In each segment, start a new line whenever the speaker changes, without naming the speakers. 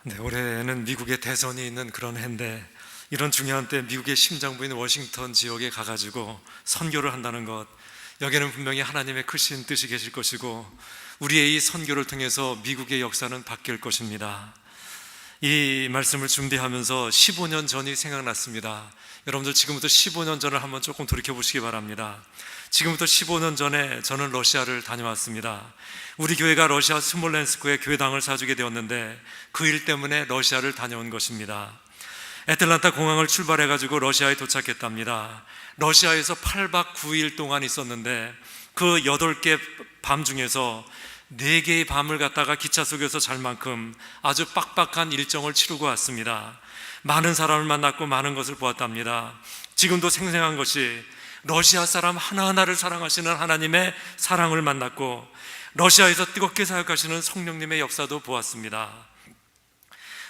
네, 올해는 미국의 대선이 있는 그런 해인데, 이런 중요한 때 미국의 심장부인 워싱턴 지역에 가가지고 선교를 한다는 것, 여기는 분명히 하나님의 크신 뜻이 계실 것이고, 우리의 이 선교를 통해서 미국의 역사는 바뀔 것입니다. 이 말씀을 준비하면서 15년 전이 생각났습니다. 여러분들 지금부터 15년 전을 한번 조금 돌이켜 보시기 바랍니다. 지금부터 15년 전에 저는 러시아를 다녀왔습니다. 우리 교회가 러시아 스몰렌스크에 교회당을 사주게 되었는데, 그 일 때문에 러시아를 다녀온 것입니다. 애틀란타 공항을 출발해가지고 러시아에 도착했답니다. 러시아에서 8박 9일 동안 있었는데, 그 8개 밤 중에서 4개의 밤을 갖다가 기차 속에서 잘 만큼 아주 빡빡한 일정을 치르고 왔습니다. 많은 사람을 만났고 많은 것을 보았답니다. 지금도 생생한 것이 러시아 사람 하나하나를 사랑하시는 하나님의 사랑을 만났고, 러시아에서 뜨겁게 사역하시는 성령님의 역사도 보았습니다.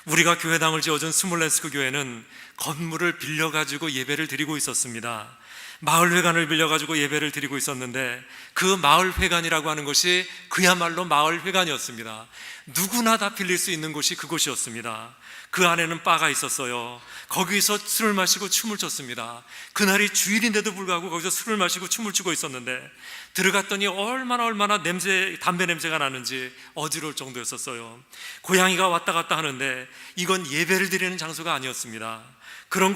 우리가 교회당을 지어준 스몰렌스크 교회는 건물을 빌려가지고 예배를 드리고 있었습니다. 마을회관을 빌려가지고 예배를 드리고 있었는데, 그 마을회관이라고 하는 것이 그야말로 마을회관이었습니다. 누구나 다 빌릴 수 있는 곳이 그곳이었습니다. 그 안에는 바가 있었어요. 거기서 술을 마시고 춤을 췄습니다. 그날이 주일인데도 불구하고 거기서 술을 마시고 춤을 추고 있었는데, 들어갔더니 얼마나 담배 냄새가 나는지 어지러울 정도였었어요. 고양이가 왔다 갔다 하는데 이건 예배를 드리는 장소가 아니었습니다. 그런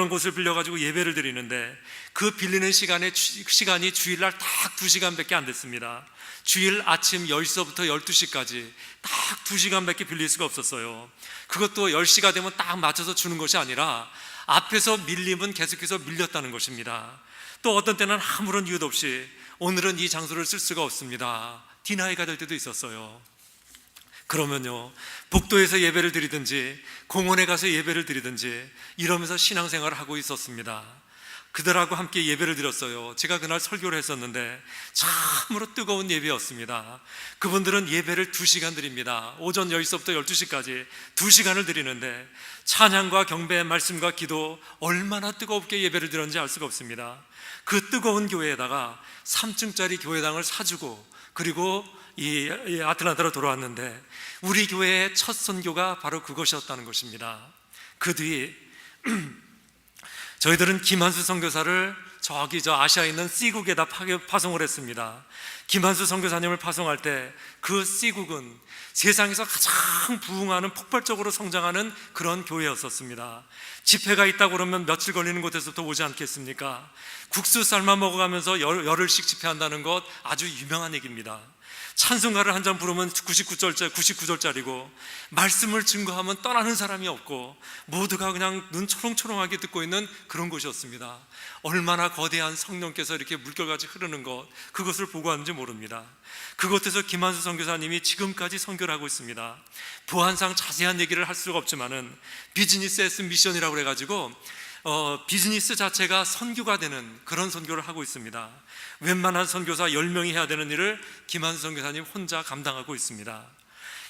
곳을 빌려가지고 예배를 드리는데, 그 빌리는 시간이 주일날 딱 2시간밖에 안 됐습니다. 주일 아침 10시부터 12시까지 딱 2시간밖에 빌릴 수가 없었어요. 그것도 10시가 되면 딱 맞춰서 주는 것이 아니라 앞에서 밀리면 계속해서 밀렸다는 것입니다. 또 어떤 때는 아무런 이유도 없이 오늘은 이 장소를 쓸 수가 없습니다, 디나이가 될 때도 있었어요. 그러면요, 복도에서 예배를 드리든지 공원에 가서 예배를 드리든지 이러면서 신앙생활을 하고 있었습니다. 그들하고 함께 예배를 드렸어요. 제가 그날 설교를 했었는데 참으로 뜨거운 예배였습니다. 그분들은 예배를 2시간 드립니다. 오전 10시부터 12시까지 2시간을 드리는데, 찬양과 경배, 말씀과 기도, 얼마나 뜨겁게 예배를 드렸는지 알 수가 없습니다. 그 뜨거운 교회에다가 3층짜리 교회당을 사주고, 그리고 이 아틀란타로 돌아왔는데, 우리 교회의 첫 선교가 바로 그것이었다는 것입니다. 그 뒤 저희들은 김한수 선교사를 저기 아시아에 있는 C국에다 파송을 했습니다. 김한수 선교사님을 파송할 때 그 C국은 세상에서 가장 부흥하는, 폭발적으로 성장하는 그런 교회였었습니다. 집회가 있다고 그러면 며칠 걸리는 곳에서부터 오지 않겠습니까? 국수 삶아 먹어가면서 열흘씩 집회한다는 것 아주 유명한 얘기입니다. 찬송가를 한 잔 부르면 99절짜리고, 말씀을 증거하면 떠나는 사람이 없고, 모두가 그냥 눈 초롱초롱하게 듣고 있는 그런 곳이었습니다. 얼마나 거대한 성령께서 이렇게 물결같이 흐르는 것, 그것을 보고 왔는지 모릅니다. 그곳에서 김한수 선교사님이 지금까지 선교를 하고 있습니다. 보안상 자세한 얘기를 할 수가 없지만은 비즈니스 에스 미션이라고 그래가지고 비즈니스 자체가 선교가 되는 그런 선교를 하고 있습니다. 웬만한 선교사 10명이 해야 되는 일을 김한수 선교사님 혼자 감당하고 있습니다.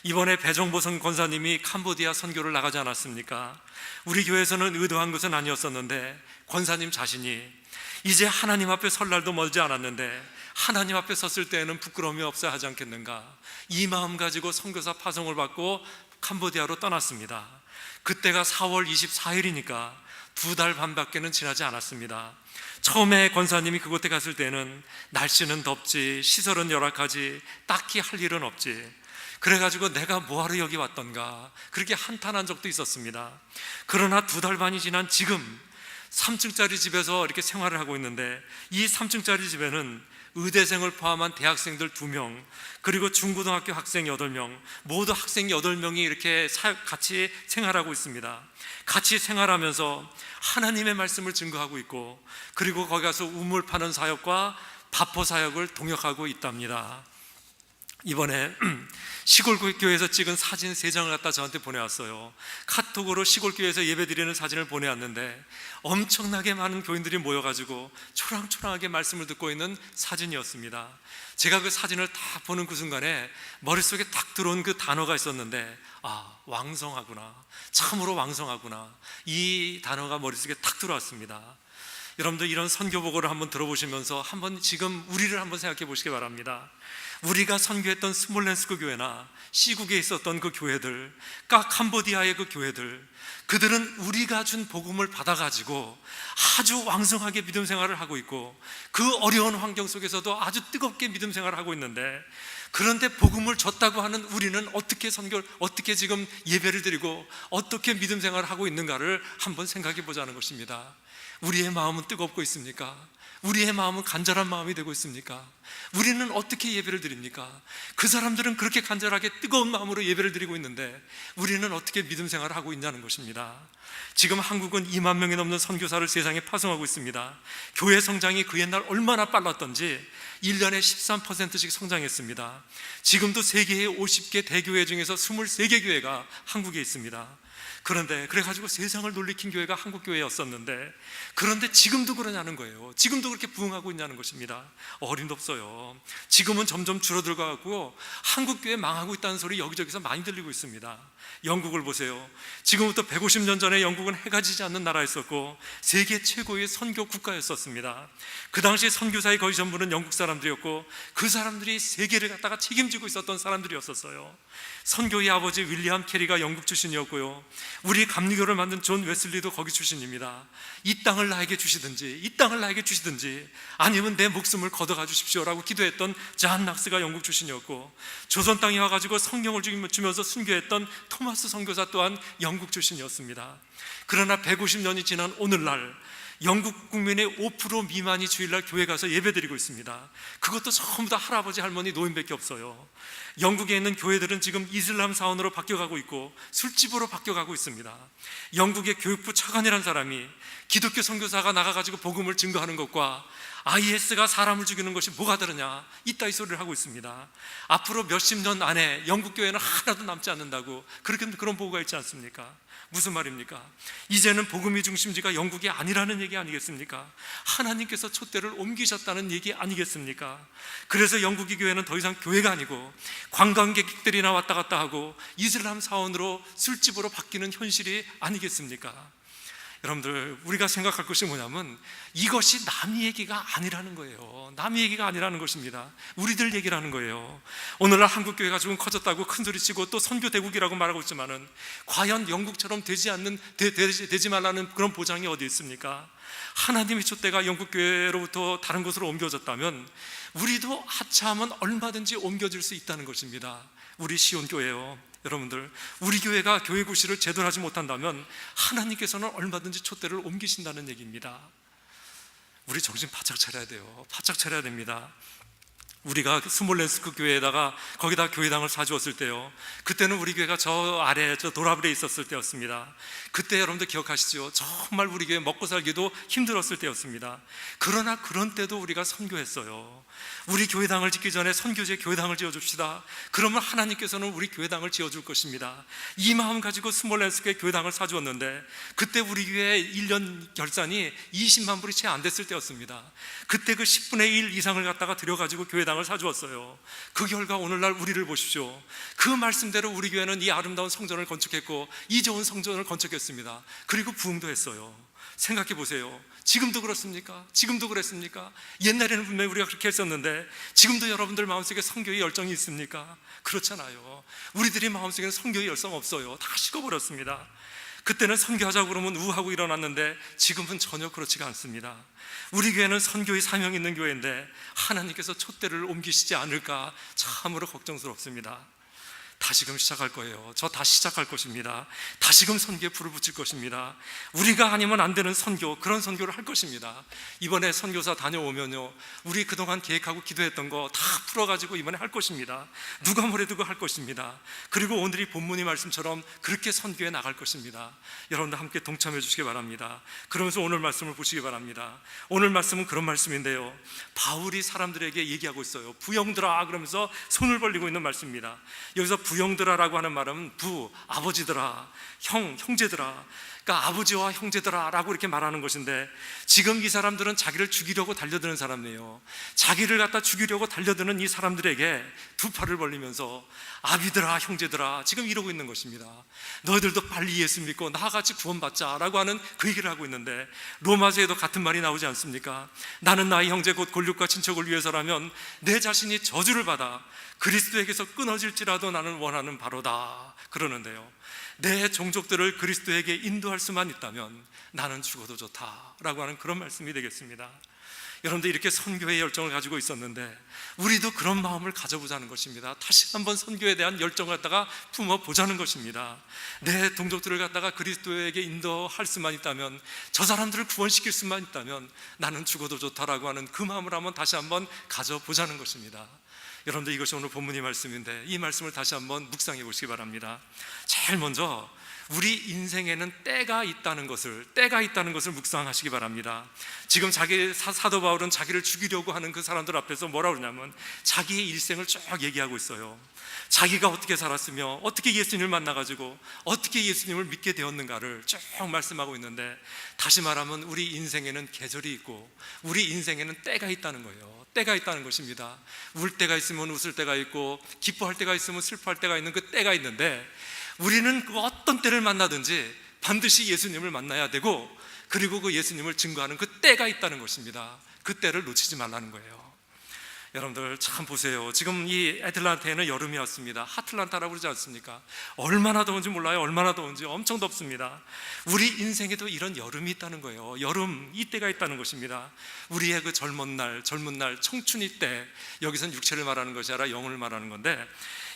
이번에 배정보 권사님이 캄보디아 선교를 나가지 않았습니까? 우리 교회에서는 의도한 것은 아니었었는데, 권사님 자신이 이제 하나님 앞에 설 날도 멀지 않았는데 하나님 앞에 섰을 때에는 부끄러움이 없어야 하지 않겠는가, 이 마음 가지고 선교사 파송을 받고 캄보디아로 떠났습니다. 그때가 4월 24일이니까 2달 반밖에는 지나지 않았습니다. 처음에 권사님이 그곳에 갔을 때는 날씨는 덥지, 시설은 열악하지, 딱히 할 일은 없지. 그래가지고 내가 뭐하러 여기 왔던가 그렇게 한탄한 적도 있었습니다. 그러나 2달 반이 지난 지금 3층짜리 집에서 이렇게 생활을 하고 있는데, 이 3층짜리 집에는 의대생을 포함한 대학생들 2명, 그리고 중고등학교 학생 8명, 모두 학생 8명이 이렇게 같이 생활하고 있습니다. 같이 생활하면서 하나님의 말씀을 증거하고 있고, 그리고 거기 가서 우물 파는 사역과 바포 사역을 동역하고 있답니다. 이번에 시골 교회에서 찍은 사진 3장을 갖다 저한테 보내왔어요. 카톡으로 시골 교회에서 예배드리는 사진을 보내왔는데, 엄청나게 많은 교인들이 모여가지고 초랑초랑하게 말씀을 듣고 있는 사진이었습니다. 제가 그 사진을 다 보는 그 순간에 머릿속에 딱 들어온 그 단어가 있었는데, 왕성하구나, 참으로 왕성하구나, 이 단어가 머릿속에 딱 들어왔습니다. 여러분들 이런 선교 보고를 한번 들어보시면서 한번 지금 우리를 한번 생각해 보시기 바랍니다. 우리가 선교했던 스몰렌스크 교회나 시국에 있었던 그 교회들, 캄보디아의 그 교회들, 그들은 우리가 준 복음을 받아가지고 아주 왕성하게 믿음 생활을 하고 있고 그 어려운 환경 속에서도 아주 뜨겁게 믿음 생활을 하고 있는데, 그런데 복음을 줬다고 하는 우리는 어떻게 지금 예배를 드리고 어떻게 믿음 생활을 하고 있는가를 한번 생각해 보자는 것입니다. 우리의 마음은 뜨겁고 있습니까? 우리의 마음은 간절한 마음이 되고 있습니까? 우리는 어떻게 예배를 드립니까? 그 사람들은 그렇게 간절하게 뜨거운 마음으로 예배를 드리고 있는데 우리는 어떻게 믿음 생활을 하고 있냐는 것입니다. 지금 한국은 2만 명이 넘는 선교사를 세상에 파송하고 있습니다. 교회 성장이 그 옛날 얼마나 빨랐던지 1년에 13%씩 성장했습니다. 지금도 세계의 50개 대교회 중에서 23개 교회가 한국에 있습니다. 그래가지고 세상을 놀리킨 교회가 한국교회였었는데, 그런데 지금도 그러냐는 거예요. 지금도 그렇게 부흥하고 있냐는 것입니다. 어림도 없어요. 지금은 점점 줄어들어가고 한국교회 망하고 있다는 소리 여기저기서 많이 들리고 있습니다. 영국을 보세요. 지금부터 150년 전에 영국은 해가 지지 않는 나라였었고 세계 최고의 선교 국가였었습니다. 그 당시 선교사의 거의 전부는 영국 사람들이었고 그 사람들이 세계를 갖다가 책임지고 있었던 사람들이었었어요. 선교의 아버지 윌리엄 캐리가 영국 출신이었고요, 우리 감리교를 만든 존 웨슬리도 거기 출신입니다. 이 땅을 나에게 주시든지 아니면 내 목숨을 걷어가 주십시오라고 기도했던 잔 낙스가 영국 출신이었고, 조선 땅에 와가지고 성경을 주면서 순교했던 토마스 선교사 또한 영국 출신이었습니다. 그러나 150년이 지난 오늘날 영국 국민의 5% 미만이 주일날 교회 가서 예배드리고 있습니다. 그것도 전부 다 할아버지 할머니 노인밖에 없어요. 영국에 있는 교회들은 지금 이슬람 사원으로 바뀌어가고 있고 술집으로 바뀌어가고 있습니다. 영국의 교육부 차관이라는 사람이 기독교 선교사가 나가가지고 복음을 증거하는 것과 IS가 사람을 죽이는 것이 뭐가 다르냐, 이따위 소리를 하고 있습니다. 앞으로 몇십 년 안에 영국 교회는 하나도 남지 않는다고 그런 보고가 있지 않습니까? 무슨 말입니까? 이제는 복음의 중심지가 영국이 아니라는 얘기 아니겠습니까? 하나님께서 촛대를 옮기셨다는 얘기 아니겠습니까? 그래서 영국의 교회는 더 이상 교회가 아니고 관광객들이나 왔다 갔다 하고 이슬람 사원으로 술집으로 바뀌는 현실이 아니겠습니까? 여러분들, 우리가 생각할 것이 뭐냐면 이것이 남의 얘기가 아니라는 거예요. 남의 얘기가 아니라는 것입니다. 우리들 얘기라는 거예요. 오늘날 한국교회가 조금 커졌다고 큰소리치고 또 선교대국이라고 말하고 있지만은 과연 영국처럼 되지 말라는 그런 보장이 어디 있습니까? 하나님의 촛대가 영국교회로부터 다른 곳으로 옮겨졌다면 우리도 하차하면 얼마든지 옮겨질 수 있다는 것입니다. 우리 시온교회요, 여러분들, 우리 교회가 교회 구실을 제대로 하지 못한다면 하나님께서는 얼마든지 촛대를 옮기신다는 얘기입니다. 우리 정신 바짝 차려야 돼요. 바짝 차려야 됩니다. 우리가 스몰렌스크 교회에다가 거기다 교회당을 사주었을 때요, 그때는 우리 교회가 저 아래 저 도라블에 있었을 때였습니다. 그때 여러분들 기억하시죠? 정말 우리 교회 먹고 살기도 힘들었을 때였습니다. 그러나 그런 때도 우리가 선교했어요. 우리 교회당을 짓기 전에 선교지에 교회당을 지어줍시다. 그러면 하나님께서는 우리 교회당을 지어줄 것입니다. 이 마음 가지고 스몰렌스크에 교회당을 사주었는데 그때 우리 교회 1년 결산이 20만 불이 채 안 됐을 때였습니다. 그때 그 10분의 1 이상을 갖다가 들여가지고 교회당을 사주었어요. 그 결과 오늘날 우리를 보십시오. 그 말씀대로 우리 교회는 이 아름다운 성전을 건축했고 이 좋은 성전을 건축했습니다. 그리고 부흥도 했어요. 생각해 보세요. 지금도 그렇습니까? 지금도 그랬습니까? 옛날에는 분명히 우리가 그렇게 했었는데 지금도 여러분들 마음속에 선교의 열정이 있습니까? 그렇잖아요. 우리들이 마음속에는 선교의 열정 없어요. 다 식어버렸습니다. 그때는 선교하자고 그러면 우하고 일어났는데 지금은 전혀 그렇지가 않습니다. 우리 교회는 선교의 사명이 있는 교회인데 하나님께서 촛대를 옮기시지 않을까 참으로 걱정스럽습니다. 다시금 시작할 거예요. 저 다시 시작할 것입니다. 다시금 선교에 불을 붙일 것입니다. 우리가 아니면 안 되는 선교, 그런 선교를 할 것입니다. 이번에 선교사 다녀오면요, 우리 그동안 계획하고 기도했던 거 다 풀어가지고 이번에 할 것입니다. 누가 뭐래도 할 것입니다. 그리고 오늘 이 본문의 말씀처럼 그렇게 선교에 나갈 것입니다. 여러분들 함께 동참해 주시기 바랍니다. 그러면서 오늘 말씀을 보시기 바랍니다. 오늘 말씀은 그런 말씀인데요, 바울이 사람들에게 얘기하고 있어요. 부형들아 그러면서 손을 벌리고 있는 말씀입니다. 여기서 부형들아라고 하는 말은 아버지들아, 형제들아, 그러니까 아버지와 형제들아라고 이렇게 말하는 것인데, 지금 이 사람들은 자기를 죽이려고 달려드는 사람이에요. 자기를 갖다 죽이려고 달려드는 이 사람들에게 두 팔을 벌리면서 아비들아, 형제들아, 지금 이러고 있는 것입니다. 너희들도 빨리 예수 믿고 나와 같이 구원받자라고 하는 그 얘기를 하고 있는데, 로마서에도 같은 말이 나오지 않습니까? 나는 나의 형제 곧 골육과 친척을 위해서라면 내 자신이 저주를 받아 그리스도에게서 끊어질지라도 나는 원하는 바로다 그러는데요, 내 종족들을 그리스도에게 인도할 수만 있다면 나는 죽어도 좋다라고 하는 그런 말씀이 되겠습니다. 여러분들, 이렇게 선교의 열정을 가지고 있었는데 우리도 그런 마음을 가져보자는 것입니다. 다시 한번 선교에 대한 열정을 갖다가 품어보자는 것입니다. 내 동족들을 갖다가 그리스도에게 인도할 수만 있다면, 저 사람들을 구원시킬 수만 있다면 나는 죽어도 좋다라고 하는 그 마음을 한번 다시 한번 가져보자는 것입니다. 여러분들, 이것이 오늘 본문의 말씀인데 이 말씀을 다시 한번 묵상해 보시기 바랍니다. 제일 먼저 우리 인생에는 때가 있다는 것을 묵상하시기 바랍니다. 지금 사도 바울은 자기를 죽이려고 하는 그 사람들 앞에서 뭐라고 그러냐면 자기의 일생을 쭉 얘기하고 있어요. 자기가 어떻게 살았으며 어떻게 예수님을 만나가지고 어떻게 예수님을 믿게 되었는가를 쭉 말씀하고 있는데, 다시 말하면 우리 인생에는 계절이 있고 우리 인생에는 때가 있다는 거예요. 때가 있다는 것입니다. 울 때가 있으면 웃을 때가 있고, 기뻐할 때가 있으면 슬퍼할 때가 있는 그 때가 있는데, 우리는 그 어떤 때를 만나든지 반드시 예수님을 만나야 되고, 그리고 그 예수님을 증거하는 그 때가 있다는 것입니다. 그 때를 놓치지 말라는 거예요. 여러분들 참 보세요. 지금 이 애틀란타에는 여름이 왔습니다. 하틀란타라고 그러지 않습니까? 얼마나 더운지 몰라요. 얼마나 더운지. 엄청 덥습니다. 우리 인생에도 이런 여름이 있다는 거예요. 여름, 이때가 있다는 것입니다. 우리의 그 젊은 날, 청춘이 때, 여기서는 육체를 말하는 것이 아니라 영혼을 말하는 건데,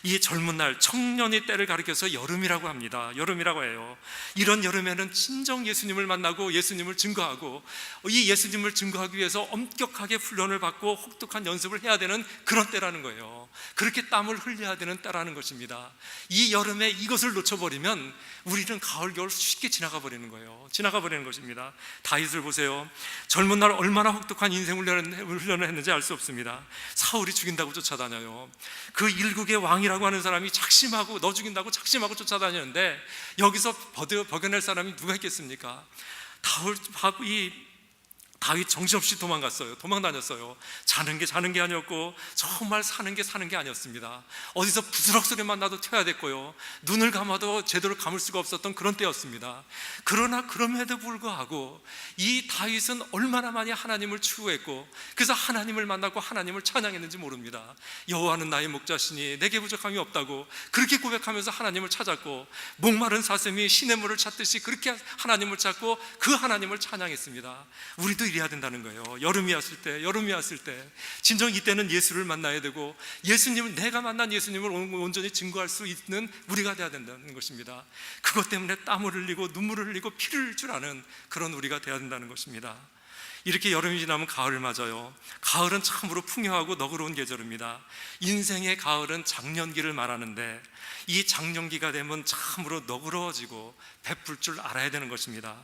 이 젊은 날, 청년의 때를 가리켜서 여름이라고 합니다. 여름이라고 해요. 이런 여름에는 진정 예수님을 만나고 예수님을 증거하고, 이 예수님을 증거하기 위해서 엄격하게 훈련을 받고 혹독한 연습을 해야 되는 그런 때라는 거예요. 그렇게 땀을 흘려야 되는 때라는 것입니다. 이 여름에 이것을 놓쳐버리면 우리는 가을, 겨울 쉽게 지나가 버리는 거예요. 지나가 버리는 것입니다. 다윗을 보세요. 젊은 날 얼마나 혹독한 인생 훈련을 했는지 알 수 없습니다. 사울이 죽인다고 쫓아다녀요. 그 일국의 왕이라고 하는 사람이 작심하고, 너 죽인다고 작심하고 쫓아다니는데, 여기서 버겨낼 사람이 누가 있겠습니까? 다윗 정신없이 도망다녔어요. 자는 게 아니었고, 정말 사는 게 아니었습니다. 어디서 부스럭소리만 나도 튀어야 됐고요, 눈을 감아도 제대로 감을 수가 없었던 그런 때였습니다. 그러나 그럼에도 불구하고 이 다윗은 얼마나 많이 하나님을 추구했고, 그래서 하나님을 만나고 하나님을 찬양했는지 모릅니다. 여호와는 나의 목자시니 내게 부족함이 없다고 그렇게 고백하면서 하나님을 찾았고, 목마른 사슴이 시냇물을 찾듯이 그렇게 하나님을 찾고 그 하나님을 찬양했습니다. 우리도 이래야 된다는 거예요. 여름이 왔을 때 진정 이때는 예수를 만나야 되고, 내가 만난 예수님을 온전히 증거할 수 있는 우리가 돼야 된다는 것입니다. 그것 때문에 땀을 흘리고 눈물을 흘리고 피를 흘릴 줄 아는 그런 우리가 돼야 된다는 것입니다. 이렇게 여름이 지나면 가을을 맞아요. 가을은 참으로 풍요하고 너그러운 계절입니다. 인생의 가을은 작년기를 말하는데, 이 작년기가 되면 참으로 너그러워지고 베풀 줄 알아야 되는 것입니다.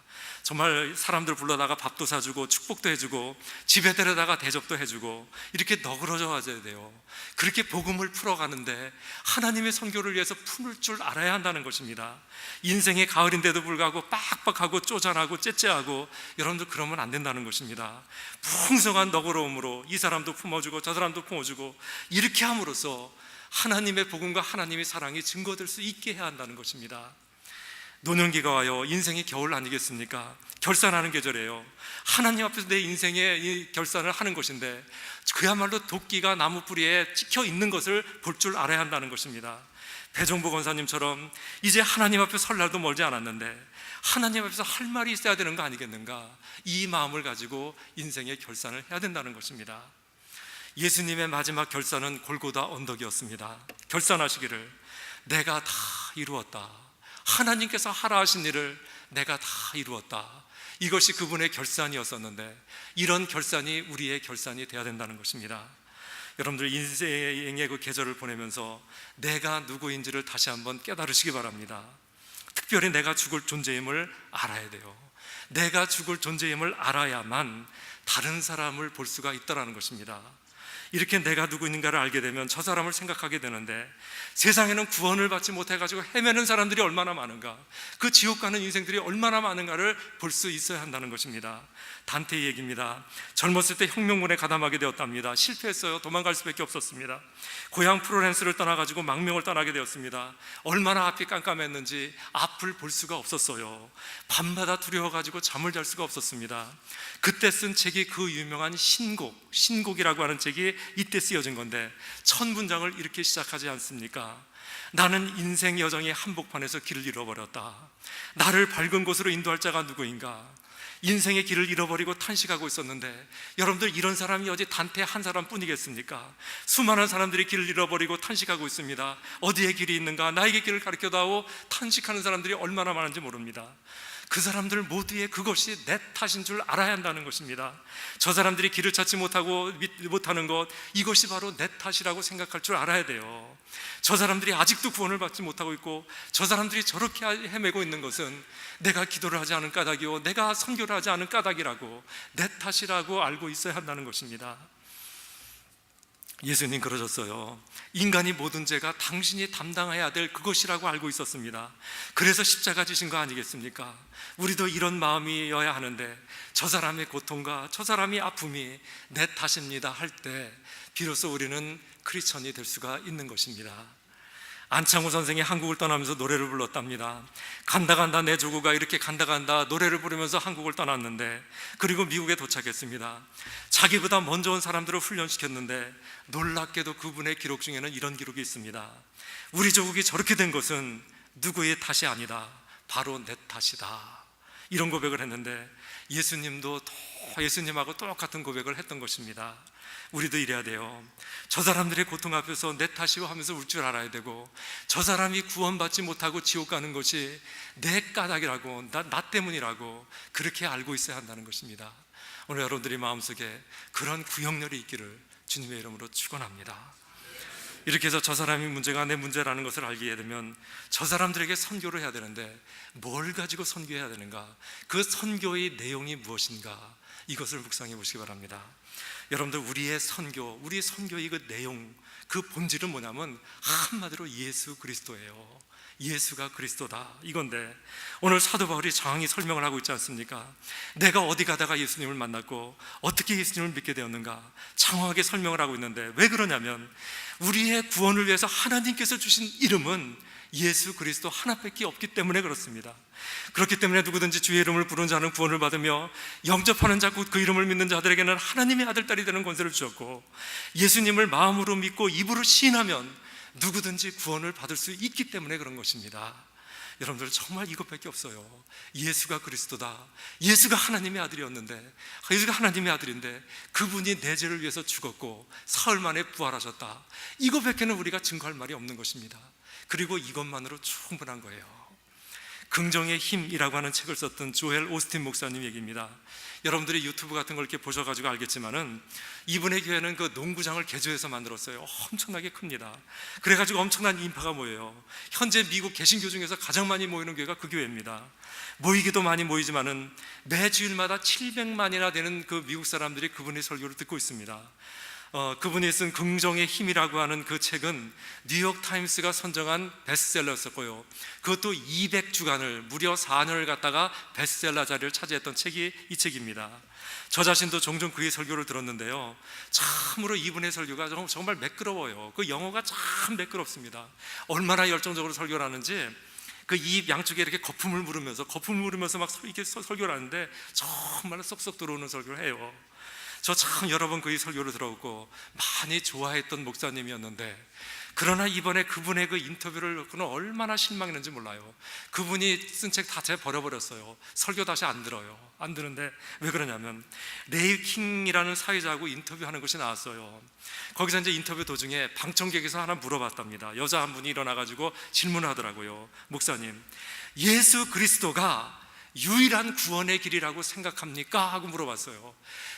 정말 사람들 불러다가 밥도 사주고 축복도 해주고 집에 데려다가 대접도 해주고 이렇게 너그러져야 돼요. 그렇게 복음을 풀어가는데 하나님의 선교를 위해서 품을 줄 알아야 한다는 것입니다. 인생의 가을인데도 불구하고 빡빡하고 쪼잔하고 째째하고, 여러분들 그러면 안 된다는 것입니다. 풍성한 너그러움으로 이 사람도 품어주고 저 사람도 품어주고, 이렇게 함으로써 하나님의 복음과 하나님의 사랑이 증거될 수 있게 해야 한다는 것입니다. 노년기가 와요. 인생의 겨울 아니겠습니까? 결산하는 계절이에요. 하나님 앞에서 내 인생의 이 결산을 하는 것인데, 그야말로 도끼가 나무 뿌리에 찍혀 있는 것을 볼 줄 알아야 한다는 것입니다. 배종복 권사님처럼 이제 하나님 앞에 설 날도 멀지 않았는데 하나님 앞에서 할 말이 있어야 되는 거 아니겠는가, 이 마음을 가지고 인생의 결산을 해야 된다는 것입니다. 예수님의 마지막 결산은 골고다 언덕이었습니다. 결산하시기를, 내가 다 이루었다. 하나님께서 하라 하신 일을 내가 다 이루었다. 이것이 그분의 결산이었었는데, 이런 결산이 우리의 결산이 되어야 된다는 것입니다. 여러분들 인생의 그 계절을 보내면서 내가 누구인지를 다시 한번 깨달으시기 바랍니다. 특별히 내가 죽을 존재임을 알아야 돼요. 내가 죽을 존재임을 알아야만 다른 사람을 볼 수가 있다는 것입니다. 이렇게 내가 누구인가를 알게 되면 저 사람을 생각하게 되는데, 세상에는 구원을 받지 못해가지고 헤매는 사람들이 얼마나 많은가, 그 지옥 가는 인생들이 얼마나 많은가를 볼 수 있어야 한다는 것입니다. 단테의 얘기입니다. 젊었을 때 혁명군에 가담하게 되었답니다. 실패했어요. 도망갈 수밖에 없었습니다. 고향 프로렌스를 떠나가지고 망명을 떠나게 되었습니다. 얼마나 앞이 깜깜했는지 앞을 볼 수가 없었어요. 밤마다 두려워가지고 잠을 잘 수가 없었습니다. 그때 쓴 책이 그 유명한 신곡이라고 하는 책이 이때 쓰여진 건데, 첫 문장을 이렇게 시작하지 않습니까? 나는 인생 여정의 한복판에서 길을 잃어버렸다. 나를 밝은 곳으로 인도할 자가 누구인가? 인생의 길을 잃어버리고 탄식하고 있었는데, 여러분들 이런 사람이 어디 단테 한 사람뿐이겠습니까? 수많은 사람들이 길을 잃어버리고 탄식하고 있습니다. 어디에 길이 있는가? 나에게 길을 가르쳐다오. 탄식하는 사람들이 얼마나 많은지 모릅니다. 그 사람들 모두의 그것이 내 탓인 줄 알아야 한다는 것입니다. 저 사람들이 길을 찾지 못하는 것, 이것이 바로 내 탓이라고 생각할 줄 알아야 돼요. 저 사람들이 아직도 구원을 받지 못하고 있고, 저 사람들이 저렇게 헤매고 있는 것은 내가 기도를 하지 않은 까닭이요, 내가 선교를 하지 않은 까닭이라고, 내 탓이라고 알고 있어야 한다는 것입니다. 예수님 그러셨어요. 인간이 모든 죄가 당신이 담당해야 될 그것이라고 알고 있었습니다. 그래서 십자가 지신 거 아니겠습니까? 우리도 이런 마음이어야 하는데, 저 사람의 고통과 저 사람의 아픔이 내 탓입니다 할 때 비로소 우리는 크리스천이 될 수가 있는 것입니다. 안창호 선생이 한국을 떠나면서 노래를 불렀답니다. 간다 간다 내 조국아, 이렇게 간다 간다 노래를 부르면서 한국을 떠났는데, 그리고 미국에 도착했습니다. 자기보다 먼저 온 사람들을 훈련시켰는데, 놀랍게도 그분의 기록 중에는 이런 기록이 있습니다. 우리 조국이 저렇게 된 것은 누구의 탓이 아니다, 바로 내 탓이다. 이런 고백을 했는데, 예수님도 예수님하고 똑같은 고백을 했던 것입니다. 우리도 이래야 돼요. 저 사람들의 고통 앞에서 내 탓이요 하면서 울 줄 알아야 되고, 저 사람이 구원받지 못하고 지옥 가는 것이 내 까닭이라고, 나 때문이라고 그렇게 알고 있어야 한다는 것입니다. 오늘 여러분들이 마음속에 그런 구역열이 있기를 주님의 이름으로 축원합니다. 이렇게 해서 저 사람이 문제가 내 문제라는 것을 알게 되면, 저 사람들에게 선교를 해야 되는데 뭘 가지고 선교해야 되는가, 그 선교의 내용이 무엇인가, 이것을 묵상해 보시기 바랍니다. 여러분들, 우리의 선교의 그 내용, 그 본질은 뭐냐면 한마디로 예수 그리스도예요. 예수가 그리스도다, 이건데, 오늘 사도 바울이 장황히 설명을 하고 있지 않습니까? 내가 어디 가다가 예수님을 만났고 어떻게 예수님을 믿게 되었는가 장황하게 설명을 하고 있는데, 왜 그러냐면 우리의 구원을 위해서 하나님께서 주신 이름은 예수 그리스도 하나밖에 없기 때문에 그렇습니다. 그렇기 때문에 누구든지 주의 이름을 부르는 자는 구원을 받으며, 영접하는 자 곧 그 이름을 믿는 자들에게는 하나님의 아들 딸이 되는 권세를 주셨고, 예수님을 마음으로 믿고 입으로 시인하면 누구든지 구원을 받을 수 있기 때문에 그런 것입니다. 여러분들, 정말 이것밖에 없어요. 예수가 그리스도다. 예수가 하나님의 아들이었는데, 예수가 하나님의 아들인데 그분이 내 죄를 위해서 죽었고 사흘 만에 부활하셨다. 이것밖에는 우리가 증거할 말이 없는 것입니다. 그리고 이것만으로 충분한 거예요. 긍정의 힘이라고 하는 책을 썼던 조엘 오스틴 목사님 얘기입니다. 여러분들이 유튜브 같은 걸 이렇게 보셔가지고 알겠지만은, 이분의 교회는 그 농구장을 개조해서 만들었어요. 엄청나게 큽니다. 그래가지고 엄청난 인파가 모여요. 현재 미국 개신교 중에서 가장 많이 모이는 교회가 그 교회입니다. 모이기도 많이 모이지만은 매 주일마다 700만이나 되는 그 미국 사람들이 그분의 설교를 듣고 있습니다. 그분이 쓴 긍정의 힘이라고 하는 그 책은 뉴욕 타임스가 선정한 베스트셀러였었고요. 그것도 200주간을 무려 4년을 갖다가 베스트셀러 자리를 차지했던 책이 이 책입니다. 저 자신도 종종 그의 설교를 들었는데요, 참으로 이분의 설교가 정말 매끄러워요. 그 영어가 참 매끄럽습니다. 얼마나 열정적으로 설교를 하는지, 그 입 양쪽에 이렇게 거품을 물으면서 막 이렇게 설교를 하는데 정말 쏙쏙 들어오는 설교를 해요. 저 참 여러 번 그의 설교를 들었고 많이 좋아했던 목사님이었는데, 그러나 이번에 그분의 그 인터뷰를 듣고는 얼마나 실망했는지 몰라요. 그분이 쓴 책 다 제가 버려버렸어요. 설교 다시 안 듣는데 왜 그러냐면, 레일 킹이라는 사회자하고 인터뷰하는 것이 나왔어요. 거기서 이제 인터뷰 도중에 방청객에서 하나 물어봤답니다. 여자 한 분이 일어나가지고 질문을 하더라고요. 목사님, 예수 그리스도가 유일한 구원의 길이라고 생각합니까? 하고 물어봤어요.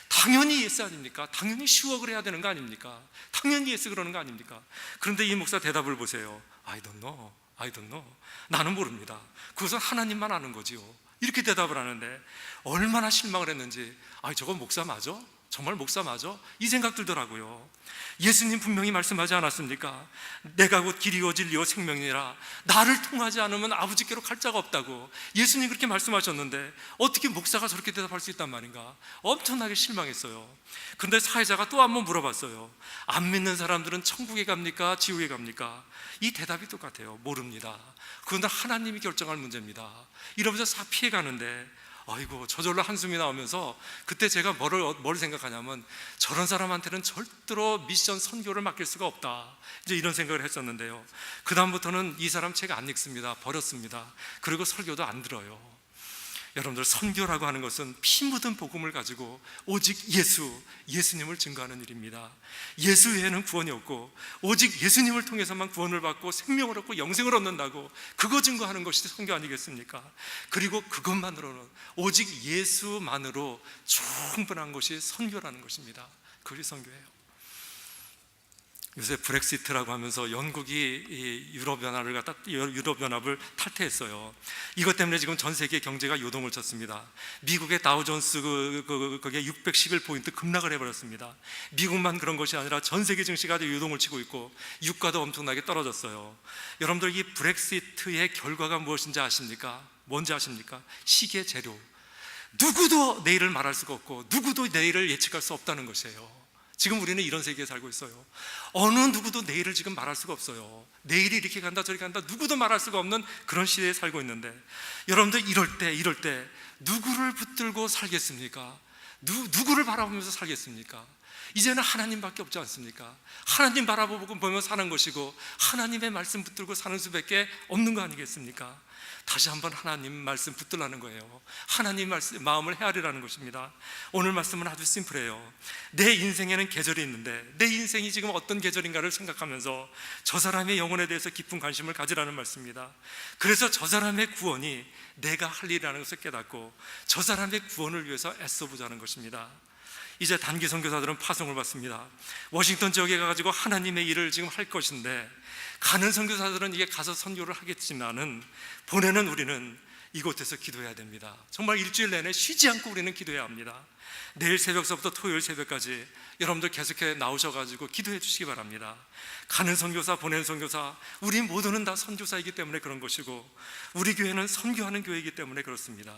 당연히 예수 아닙니까? 당연히 슈워 그래야 되는 거 아닙니까? 당연히 예수 그러는 거 아닙니까? 그런데 이 목사 대답을 보세요. I don't know. 나는 모릅니다. 그것은 하나님만 아는 거지요. 이렇게 대답을 하는데 얼마나 실망을 했는지, 저건 목사 맞아? 정말 목사 맞아? 이 생각 들더라고요. 예수님 분명히 말씀하지 않았습니까? 내가 곧 길이요 진리요 생명이라, 나를 통하지 않으면 아버지께로 갈 자가 없다고 예수님 그렇게 말씀하셨는데 어떻게 목사가 저렇게 대답할 수 있단 말인가? 엄청나게 실망했어요. 그런데 사회자가 또 한 번 물어봤어요. 안 믿는 사람들은 천국에 갑니까? 지옥에 갑니까? 이 대답이 똑같아요. 모릅니다. 그건 하나님이 결정할 문제입니다. 이러면서 다 피해가는데, 아이고, 저절로 한숨이 나오면서 그때 제가 뭘 생각하냐면, 저런 사람한테는 절대로 미션 선교를 맡길 수가 없다, 이제 이런 생각을 했었는데요. 그 다음부터는 이 사람 책 안 읽습니다. 버렸습니다. 그리고 설교도 안 들어요. 여러분들, 선교라고 하는 것은 피 묻은 복음을 가지고 오직 예수님을 증거하는 일입니다. 예수 외에는 구원이 없고 오직 예수님을 통해서만 구원을 받고 생명을 얻고 영생을 얻는다고, 그거 증거하는 것이 선교 아니겠습니까? 그리고 그것만으로는, 오직 예수만으로 충분한 것이 선교라는 것입니다. 그것이 선교예요. 요새 브렉시트라고 하면서 영국이 유럽연합을 탈퇴했어요. 이것 때문에 지금 전 세계 경제가 요동을 쳤습니다. 미국의 다우존스 그게 611포인트 급락을 해버렸습니다. 미국만 그런 것이 아니라 전 세계 증시가 아주 요동을 치고 있고 유가도 엄청나게 떨어졌어요. 여러분들, 이 브렉시트의 결과가 무엇인지 아십니까? 뭔지 아십니까? 시기의 재료. 누구도 내일을 말할 수가 없고 누구도 내일을 예측할 수 없다는 것이에요. 지금 우리는 이런 세계에 살고 있어요. 어느 누구도 내일을 지금 말할 수가 없어요. 내일이 이렇게 간다 저렇게 간다, 누구도 말할 수가 없는 그런 시대에 살고 있는데, 여러분들, 이럴 때 누구를 붙들고 살겠습니까? 누구를 바라보면서 살겠습니까? 이제는 하나님밖에 없지 않습니까? 하나님 바라보며 사는 것이고 하나님의 말씀 붙들고 사는 수밖에 없는 거 아니겠습니까? 다시 한번 하나님 말씀 붙들라는 거예요. 하나님 말씀 마음을 헤아리라는 것입니다. 오늘 말씀은 아주 심플해요. 내 인생에는 계절이 있는데 내 인생이 지금 어떤 계절인가를 생각하면서 저 사람의 영혼에 대해서 깊은 관심을 가지라는 말씀입니다. 그래서 저 사람의 구원이 내가 할 일이라는 것을 깨닫고 저 사람의 구원을 위해서 애써보자는 것입니다. 이제 단기 선교사들은 파송을 받습니다. 워싱턴 지역에 가가지고 하나님의 일을 지금 할 것인데, 가는 선교사들은 이게 가서 선교를 하겠지만은 보내는 우리는 이곳에서 기도해야 됩니다. 정말 일주일 내내 쉬지 않고 우리는 기도해야 합니다. 내일 새벽서부터 토요일 새벽까지 여러분들 계속해 나오셔가지고 기도해 주시기 바랍니다. 가는 선교사, 보내는 선교사, 우리 모두는 다 선교사이기 때문에 그런 것이고 우리 교회는 선교하는 교회이기 때문에 그렇습니다.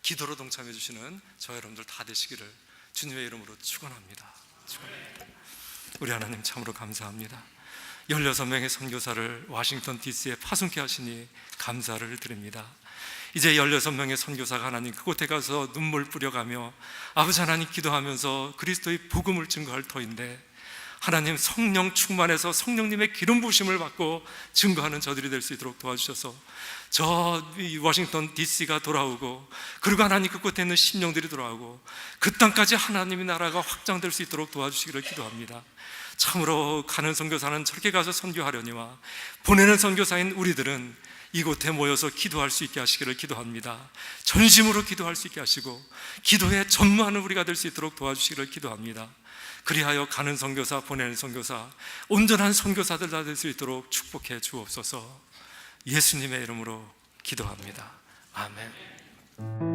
기도로 동참해 주시는 저 여러분들 다 되시기를 주님의 이름으로 축원합니다. 우리 하나님 참으로 감사합니다. 16명의 선교사를 워싱턴 DC에 파송케 하시니 감사를 드립니다. 이제 16명의 선교사가 하나님 그곳에 가서 눈물 뿌려가며 아버지 하나님 기도하면서 그리스도의 복음을 증거할 터인데, 하나님 성령 충만해서 성령님의 기름 부으심을 받고 증거하는 저들이 될 수 있도록 도와주셔서 저 워싱턴 DC가 돌아오고, 그리고 하나님 그곳에 있는 심령들이 돌아오고 그 땅까지 하나님의 나라가 확장될 수 있도록 도와주시기를 기도합니다. 참으로 가는 선교사는 저렇게 가서 선교하려니와 보내는 선교사인 우리들은 이곳에 모여서 기도할 수 있게 하시기를 기도합니다. 전심으로 기도할 수 있게 하시고 기도에 전무하는 우리가 될 수 있도록 도와주시기를 기도합니다. 그리하여 가는 선교사, 보내는 선교사, 온전한 선교사들 다 될 수 있도록 축복해 주옵소서. 예수님의 이름으로 기도합니다. 아멘.